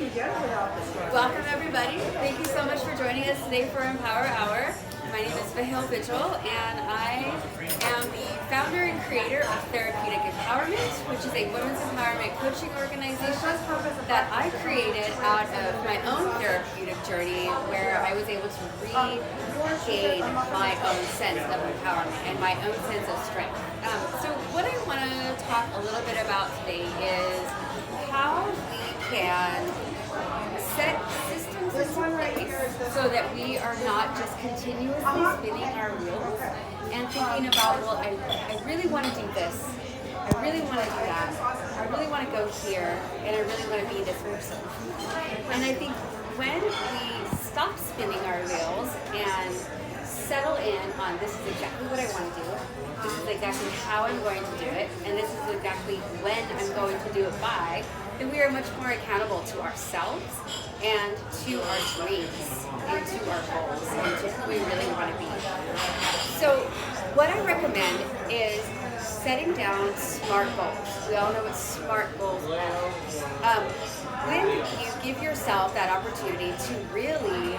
Welcome everybody. Thank you so much for joining us today for Empower Hour. My name is Vihil and I am the founder and creator of Therapeutic Empowerment, which is a women's empowerment coaching organization that I created out of my own therapeutic journey where I was able to regain my own sense of empowerment and my own sense of strength. So what I want to talk a little bit about today is how we can set systems into place so that we are not just continuously spinning our wheels and thinking about, well, I really want to do this, I really want to do that, I really want to go here, and I really want to be this person. And I think when we stop spinning our wheels and settle in on this is exactly what I want to do, this is exactly how I'm going to do it, and this is exactly when I'm going to do it by, then we are much more accountable to ourselves and to our dreams and to our goals and to who we really want to be. So what I recommend is setting down SMART goals. We all know what SMART goals are. When you give yourself that opportunity to really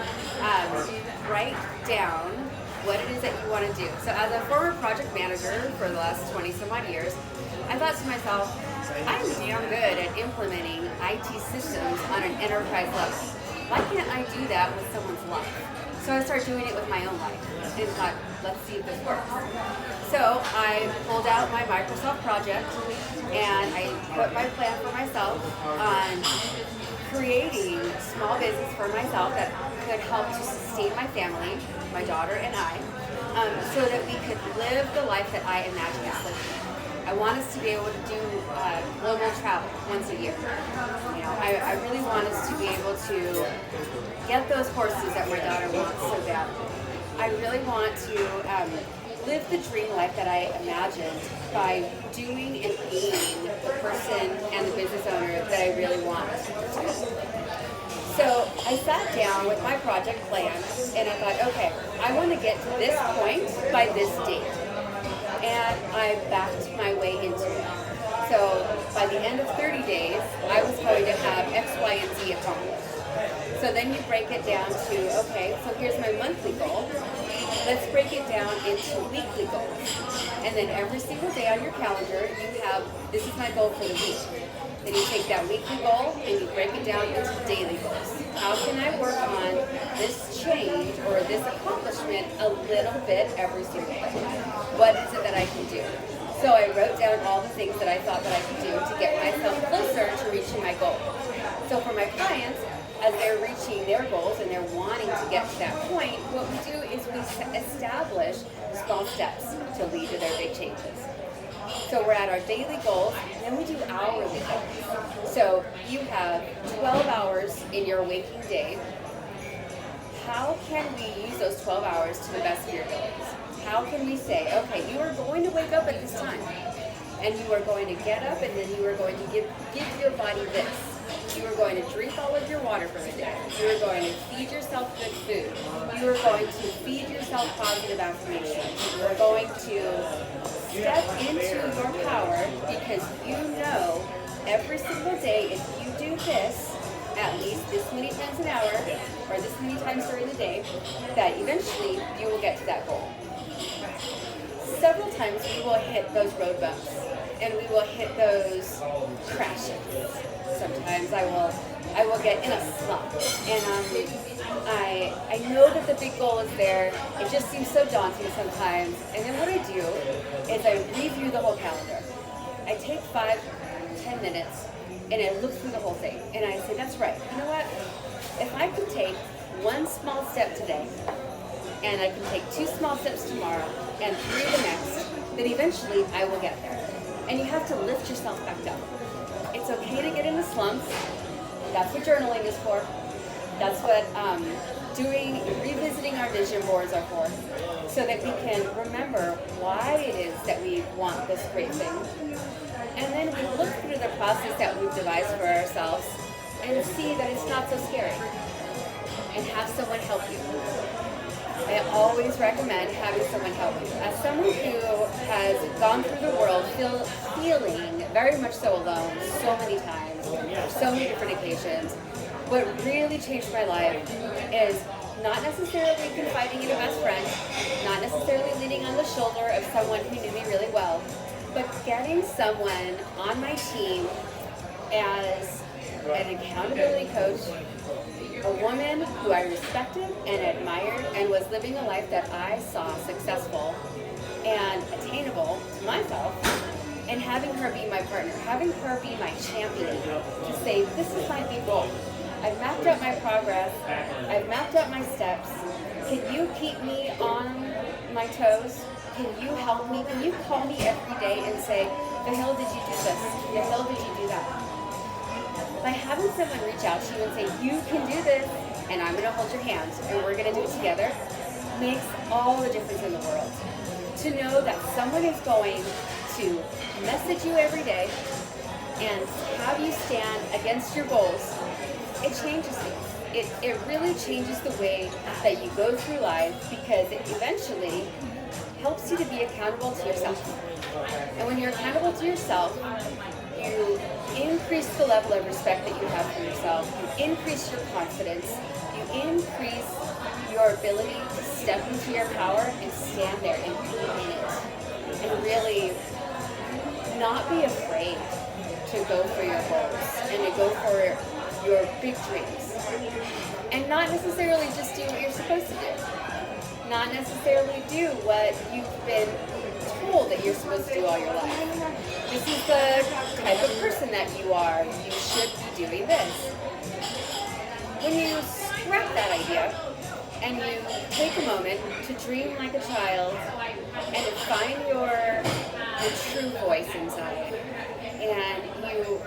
write down what it is that you want to do. So as a former project manager for the last 20 some odd years, I thought to myself, I'm damn good at implementing IT systems on an enterprise level. Why can't I do that with someone's life? So I started doing it with my own life and thought, let's see if this works. So I pulled out my Microsoft project and I put my plan for myself on creating small business for myself that could help to sustain my family, my daughter and I, so that we could live the life that I imagine us living. I want us to be able to do global travel once a year. You know, I really want us to be able to get those horses that my daughter wants so badly. I really want to live the dream life that I imagined by doing and being the person and the business owner that I really want to. So I sat down with my project plan and I thought, okay, I want to get to this point by this date. And I backed my way into it. So by the end of 30 days, I was going to have X, Y, and Z accomplished. So then you break it down to, okay, so here's my monthly goal. Let's break it down into weekly goals. And then every single day on your calendar, you have, this is my goal for the week. Then you take that weekly goal and you break it down into daily goals. How can I work on this change or this accomplishment a little bit every single day? What is it that I can do? So I wrote down all the things that I thought that I could do to get myself closer to reaching my goal. So for my clients, as they're reaching their goals and they're wanting to get to that point, what we do is we establish small steps to lead to their big changes. So we're at our daily goals, and then we do hourly goals. So you have 12 hours in your waking day. How can we use those 12 hours to the best of your abilities? How can we say, okay, you are going to wake up at this time, and you are going to get up, and then you are going to give your body this. You are going to drink all of your water for the day. You are going to feed yourself good food. You are going to feed yourself positive affirmations. You are going to step into your power because you know every single day if you do this at least this many times an hour or this many times during the day, that eventually you will get to that goal. Several times we will hit those road bumps and we will hit those crashes. Sometimes I will get in a slump and I know that the big goal is there. It just seems so daunting sometimes. And then what I do is I review the whole calendar. I take 5-10 minutes and I look through the whole thing and I say, that's right. You know what? If I can take one small step today and I can take 2 small steps tomorrow and 3 the next, then eventually I will get there. And you have to lift yourself back up. It's okay to get into slumps. That's what journaling is for. That's what revisiting our vision boards are for, so that we can remember why it is that we want this great thing. And then we look through the process that we've devised for ourselves and see that it's not so scary. And have someone help you. I always recommend having someone help you. As someone who has gone through the world feeling very much so alone so many times, so many different occasions, what really changed my life is not necessarily confiding in a best friend, not necessarily leaning on the shoulder of someone who knew me really well, but getting someone on my team as an accountability coach, a woman who I respected and admired and was living a life that I saw successful and attainable to myself, and having her be my partner, having her be my champion to say, this is my big goal. I've mapped out my progress. I've mapped out my steps. Can you keep me on my toes? Can you help me? Can you call me every day and say, Vihil, did you do this? Vihil, did you do that? By having someone reach out to you and say, you can do this, and I'm going to hold your hand, and we're going to do it together, makes all the difference in the world. To know that someone is going to message you every day and have you stand against your goals, it changes things. It really changes the way that you go through life, because it eventually helps you to be accountable to yourself. And when you're accountable to yourself, you increase the level of respect that you have for yourself, you increase your confidence, you increase your ability to step into your power and stand there and be in it. And really not be afraid to go for your goals and to go for your big dreams. And not necessarily just do what you're supposed to do. Not necessarily do what you've been told that you're supposed to do all your life. This is the type of person that you are. You should be doing this. When you scrap that idea and you take a moment to dream like a child and to find your true voice inside, and you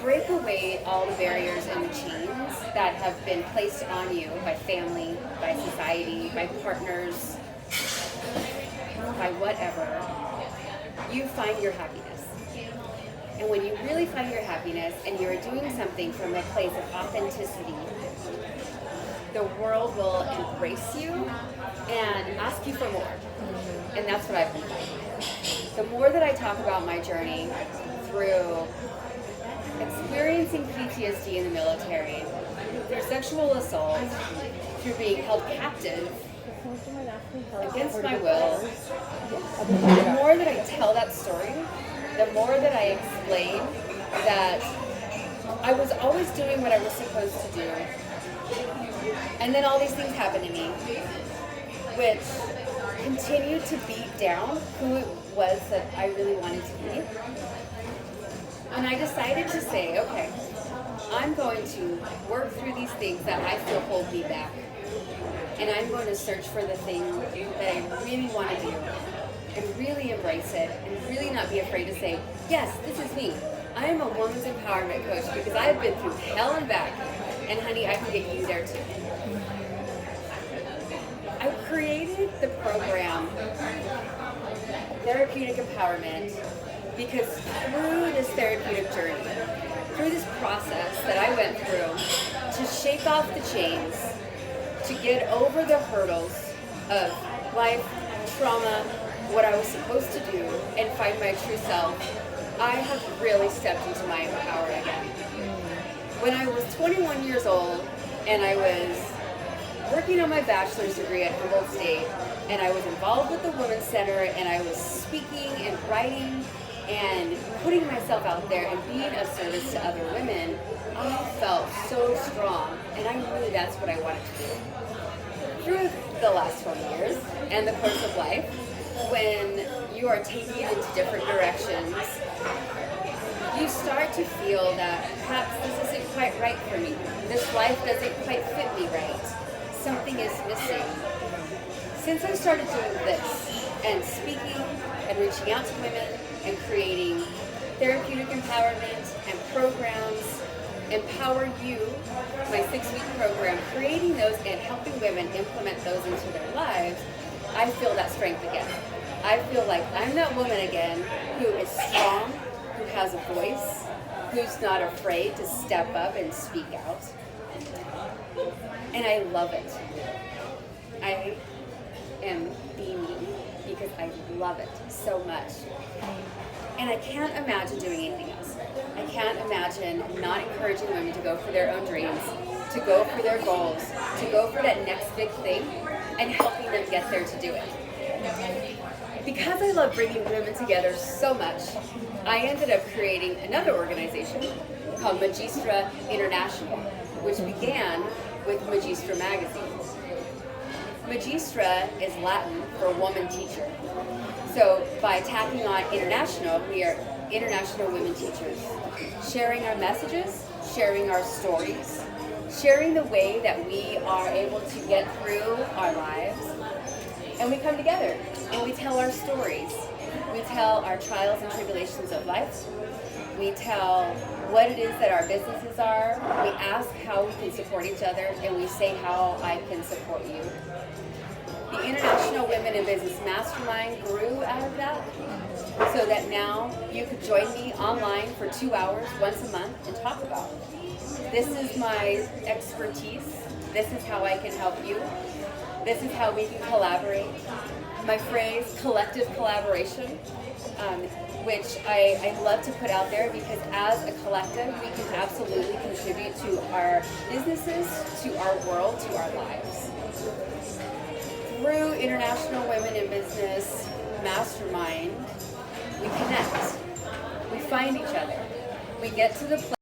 break away all the barriers and the chains that have been placed on you by family, by society, by partners, by whatever, you find your happiness. And when you really find your happiness and you're doing something from a place of authenticity, the world will embrace you and ask you for more. And that's what I've been finding. The more that I talk about my journey through experiencing PTSD in the military, through sexual assault, through being held captive against my will, the more that I tell that story, the more that I explain that I was always doing what I was supposed to do, and then all these things happened to me, which continued to beat down who it was that I really wanted to be. And I decided to say, okay, I'm going to work through these things that I feel hold me back. And I'm going to search for the thing that I really want to do and really embrace it and really not be afraid to say, yes, this is me. I am a woman's empowerment coach because I've been through hell and back. And honey, I can get you there too. I created the program Therapeutic Empowerment because through this therapeutic journey, through this process that I went through to shake off the chains, to get over the hurdles of life, trauma, what I was supposed to do, and find my true self, I have really stepped into my power again. When I was 21 years old and I was working on my bachelor's degree at Humboldt State, and I was involved with the Women's Center, and I was speaking and writing and putting myself out there and being of service to other women, I felt so strong, and I knew that's what I wanted to do. Through the last 20 years and the course of life, when you are taking into different directions, you start to feel that perhaps this isn't quite right for me. This life doesn't quite fit me right. Something is missing. Since I started doing this and speaking and reaching out to women and creating therapeutic empowerment and programs, Empower You, my 6-week program, creating those and helping women implement those into their lives, I feel that strength again. I feel like I'm that woman again who is strong, who has a voice, who's not afraid to step up and speak out. And I love it. I am being me because I love it so much. And I can't imagine doing anything else. I can't imagine not encouraging women to go for their own dreams to go for their goals, to go for that next big thing, and helping them get there to do it. Because I love bringing women together so much, I ended up creating another organization called Magistra International, which began with Magistra magazine. Magistra is Latin for woman teacher. So by tacking on international, we are international women teachers, sharing our messages, sharing our stories, sharing the way that we are able to get through our lives. And we come together and we tell our stories. We tell our trials and tribulations of life. We tell what it is that our businesses are. We ask how we can support each other, and we say how I can support you. The International Women in Business Mastermind grew out of that, so that now you could join me online for 2 hours once a month and talk about it. This is my expertise. This is how I can help you. This is how we can collaborate. My phrase, collective collaboration, which I love to put out there, because as a collective, we can absolutely contribute to our businesses, to our world, to our lives. Through International Women in Business Mastermind, we connect. We find each other. We get to the place